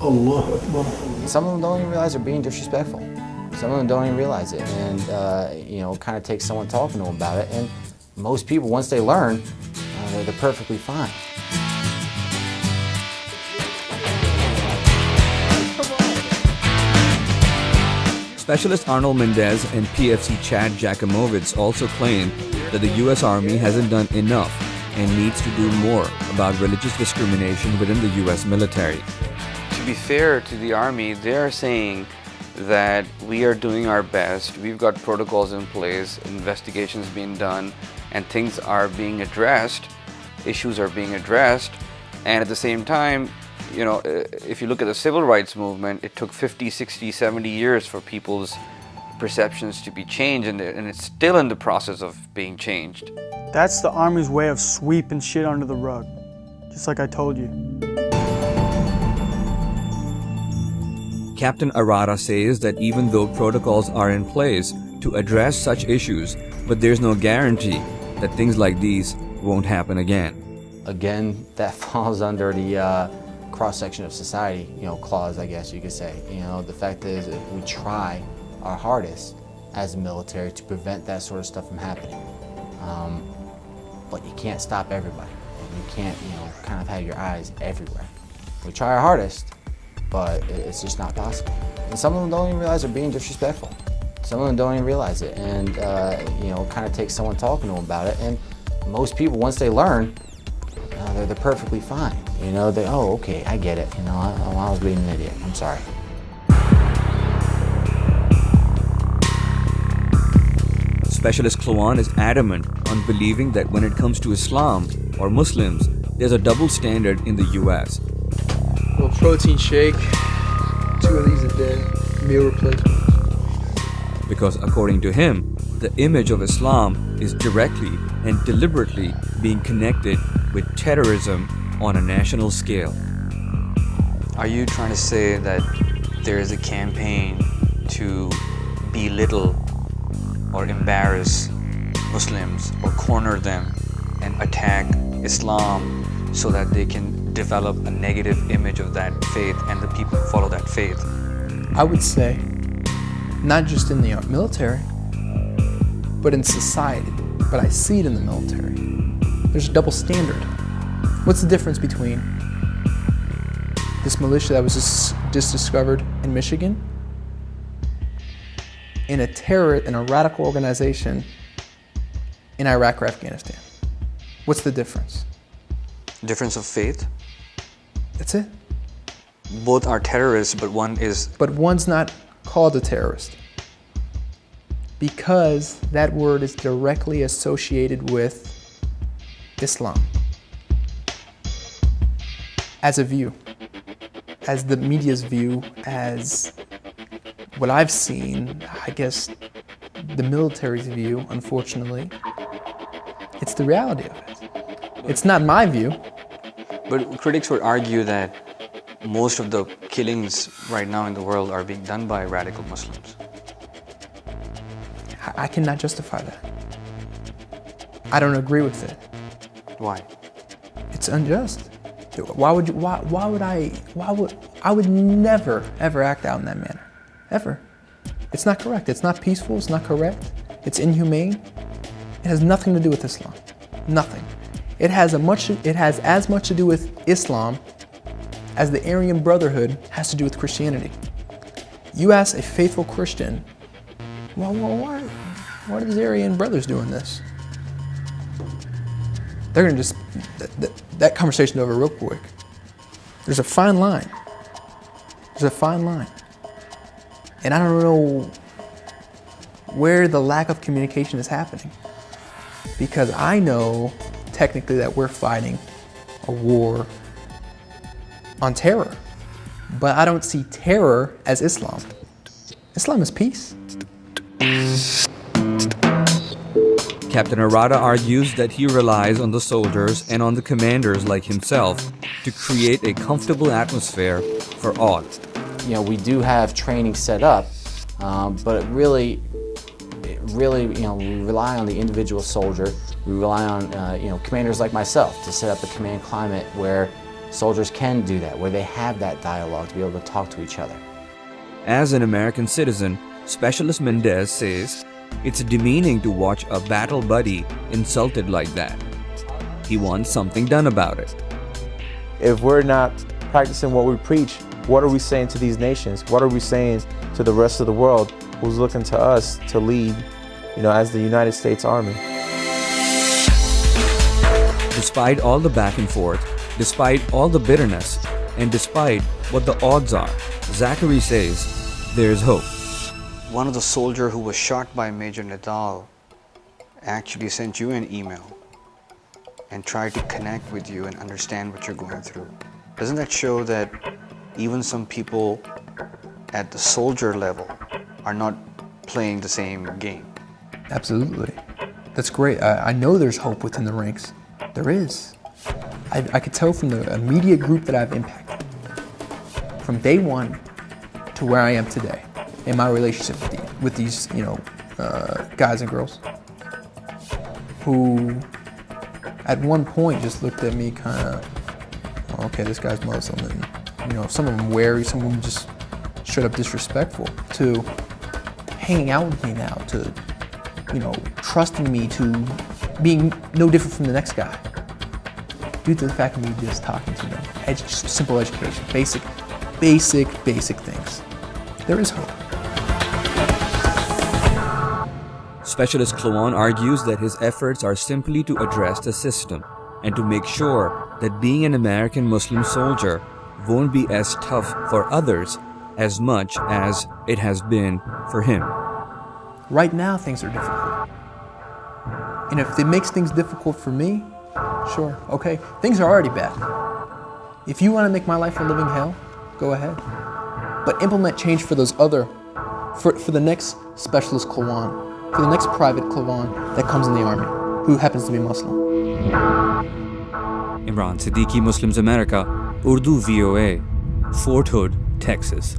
Allah Akbar. Some of them don't even realize they're being disrespectful. Some of them don't even realize it, and it kind of takes someone talking to them about it. And most people, once they learn, they're perfectly fine. Specialist Arnold Mendez and PFC Chad Jacomovitz also claim that the U.S. Army hasn't done enough and needs to do more about religious discrimination within the U.S. military. To be fair to the Army, they are saying that we are doing our best, we've got protocols in place, investigations being done, and things are being addressed, issues are being addressed, and at the same time, if you look at the civil rights movement, it took 50, 60, 70 years for people's perceptions to be changed, and it's still in the process of being changed. That's the Army's way of sweeping shit under the rug, just like I told you. Captain Arara says that even though protocols are in place to address such issues, but there's no guarantee that things like these won't happen again. Again, that falls under the cross-section of society, clause, I guess you could say. The fact is, if we try our hardest as a military to prevent that sort of stuff from happening. But you can't stop everybody. You can't, kind of have your eyes everywhere. We try our hardest, but it's just not possible. And some of them don't even realize they're being disrespectful. Some of them don't even realize it, and kind of takes someone talking to them about it. And most people, once they learn, they're perfectly fine. Oh, okay, I get it. I was being an idiot. I'm sorry. Specialist Klawonn is adamant on believing that when it comes to Islam or Muslims, there's a double standard in the U.S. Well, protein shake, 2 of these a day, meal replacement. Because according to him, the image of Islam is directly and deliberately being connected with terrorism on a national scale. Are you trying to say that there is a campaign to belittle or embarrass Muslims or corner them and attack Islam so that they can develop a negative image of that faith and the people who follow that faith? I would say, not just in the military, but in society. But I see it in the military. There's a double standard. What's the difference between this militia that was just discovered in Michigan and a radical organization in Iraq or Afghanistan? What's the difference? Difference of faith? That's it. Both are terrorists, but one is... But one's not called a terrorist because that word is directly associated with Islam. As a view, as the media's view, as what I've seen, I guess the military's view, unfortunately, it's the reality of it. It's not my view. But critics would argue that most of the killings right now in the world are being done by radical Muslims. I cannot justify that. I don't agree with it. Why? It's unjust. I would never, ever act out in that manner. Ever. It's not correct. It's not peaceful. It's not correct. It's inhumane. It has nothing to do with Islam. Nothing. It has as much to do with Islam as the Aryan Brotherhood has to do with Christianity. You ask a faithful Christian, well, why are these Aryan brothers doing this? They're gonna just, that conversation over real quick. There's a fine line. There's a fine line. And I don't know where the lack of communication is happening. Because I know technically that we're fighting a war on terror. But I don't see terror as Islam. Islam is peace. Captain Arara argues that he relies on the soldiers and on the commanders like himself to create a comfortable atmosphere for all. We do have training set up, but really, we rely on the individual soldier. We rely on, commanders like myself to set up a command climate where soldiers can do that, where they have that dialogue to be able to talk to each other. As an American citizen, Specialist Mendez says it's demeaning to watch a battle buddy insulted like that. He wants something done about it. If we're not practicing what we preach, what are we saying to these nations? What are we saying to the rest of the world who's looking to us to lead, as the United States Army? Despite all the back and forth, despite all the bitterness, and despite what the odds are, Zachary says there's hope. One of the soldiers who was shot by Major Nadal actually sent you an email and tried to connect with you and understand what you're going through. Doesn't that show that even some people at the soldier level are not playing the same game? Absolutely. That's great. I know there's hope within the ranks. There is. I could tell from the immediate group that I've impacted, from day one to where I am today, in my relationship with these, guys and girls, who at one point just looked at me kind of, okay, this guy's Muslim, and some of them wary, some of them just straight up disrespectful, to hanging out with me now, to trusting me, to being no different from the next guy, due to the fact of me just talking to them. Simple education, basic things. There is hope. Specialist Klawonn argues that his efforts are simply to address the system and to make sure that being an American Muslim soldier won't be as tough for others as much as it has been for him. Right now, things are difficult. And if it makes things difficult for me, sure, okay, things are already bad. If you want to make my life a living hell, go ahead. But implement change for those other, for the next Specialist Klawonn, for the next Private Klawonn that comes in the army, who happens to be Muslim. Imran, Siddiqui, Muslims America, Urdu VOA, Fort Hood, Texas.